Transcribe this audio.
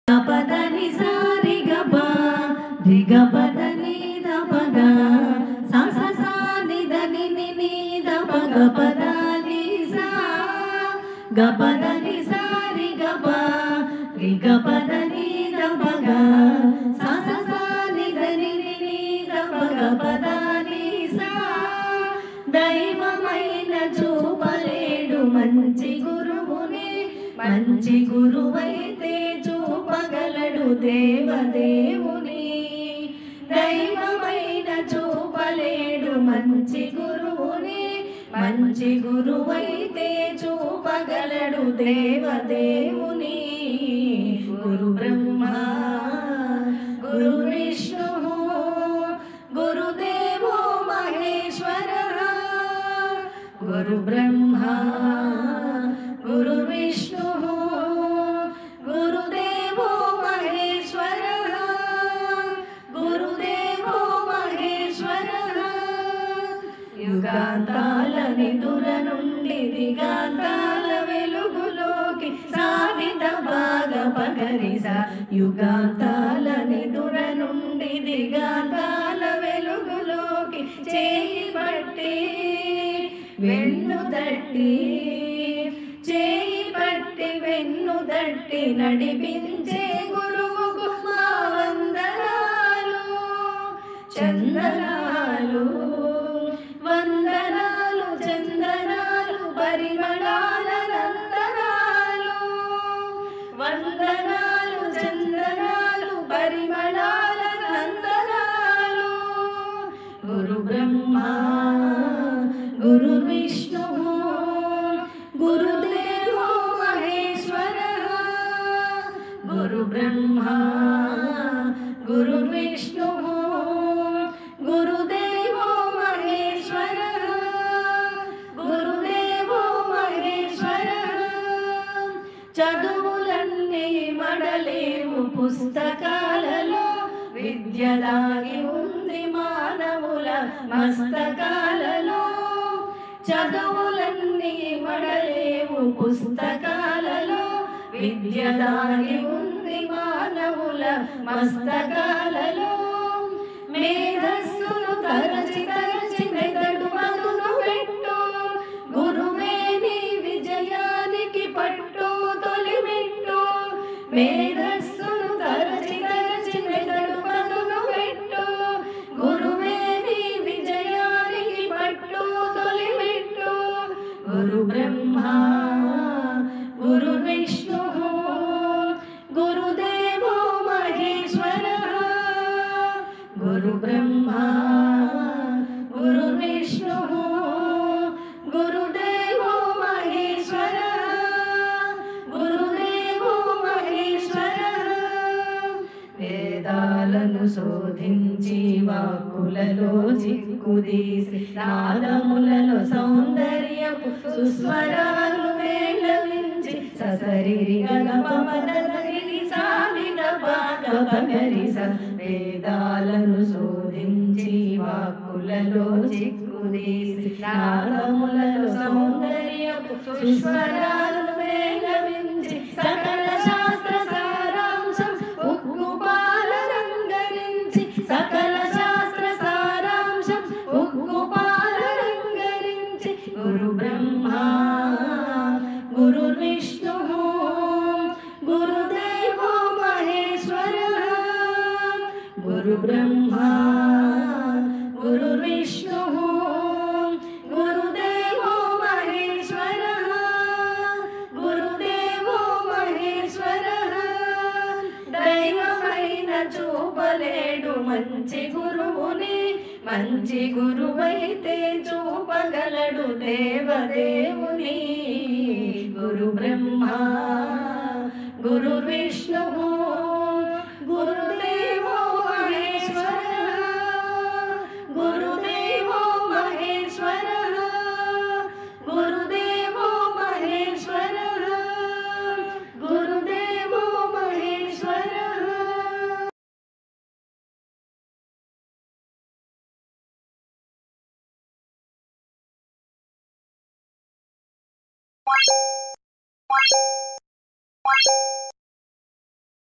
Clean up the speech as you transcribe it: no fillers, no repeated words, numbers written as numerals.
పదని సారి గబ రిగ పదని దబగ సా సా సా ని దని ని ని దబగ పదని సా గపదని సారి గబ రిగ పదని దబగ సా సా సా ని దని ని ని దబగ పదని సా దైవమైన చూపలేడు మంచి గురువుని మంచి గురువైతే చూపగలడు దేవదేవుని దైవమైన చూపలేడు మంచి గురువుని మంచి గురువైతే చూపగలడు దేవదేవుని గురు బ్రహ్మ గురు విష్ణు గురుదేవో మహేశ్వర గురు బ్రహ్మ గురు విష్ణు గురుదేవో మహేశ్వర గురుదేవో మహేశ్వర యుగాంతాల నిదుర నుండి దిగాంతాల వెలుగులోకి సాగిద బాగ పగరిస యుగాంతాల నిదుర నుండి దిగాంతాల వెలుగులోకి చేయి పట్టి వెన్ను తట్టి చేయి పట్టి వెన్ను తట్టి నడిపించే గురువుకు మా వందనాలు చందనాలు వందనాలు చందనాలు పరిమళాల నందనాలు వందనాలు చందనాలు పరిమళాల నందనాలు గురు బ్రహ్మ గురు విష్ణు గురుదేవో మహేశ్వర గురు బ్రహ్మ గురు విష్ణు గురుదేవో మహేశ్వర గురుదేవో మహేశ్వర చదువులన్నీ మడలేవు పుస్తకాలలో విద్య దాగి ఉంది మానవుల మస్తకాలలో చదువులన్నీ మడలేవు పుస్తకాలలో విద్య దాగి ఉంది మానవుల మస్తకాలలో మేధస్సును తరచి తరచి మెదడు మగును పెట్టు గురువే నీ విజయానికి పట్టు తొలిమెట్టు మేధస్సును తరచి తరచి మెదడు మగును పెట్టు గురువే నీ విజయానికి పట్టు తొలిమెట్టు గురు బ్రహ్మ గురు విష్ణు గురుదేవో మహేశ్వర గురు బ్రహ్మ గురు విష్ణు గురుదేవో మహేశ్వర గురుదేవో మహేశ్వర వేదాలను శోధించి వాక్కులలో చిక్కుదీసి నాదములలో సౌందర్యపు సుస్వరాలు మేళవించి ససరిరి గగపమదరి సాలిన బాగపగరి స వేదాలను శోధించి వాక్కులలో చిక్కుదీసి నాదములలో సౌందర్యపు సుస్వరాలు మేళవించి సకల శాస్త్ర సారాంశం ఉక్కుపాల రంగరించి సకల శాస్త్ర సారాంశం ఉక్కుపాల రంగరించి గురు బ్రహ్మ గురు విష్ణు గురుదేవో మహేశ్వర గురు బ్రహ్మ గురు విష్ణు గురుదేవో మహేశ్వర గురుదేవో మహేశ్వర దైవమైన చూపలేడు మంచి గురువుని మంచి గురువైతే చూపగలడు దేవదేవుని గురు బ్రహ్మ గురు విష్ణు గురుదేవో మహేశ్వర గురుదేవో మహేశ్వర గురుదేవో మహేశ్వర గురుదేవో మహేశ్వర What?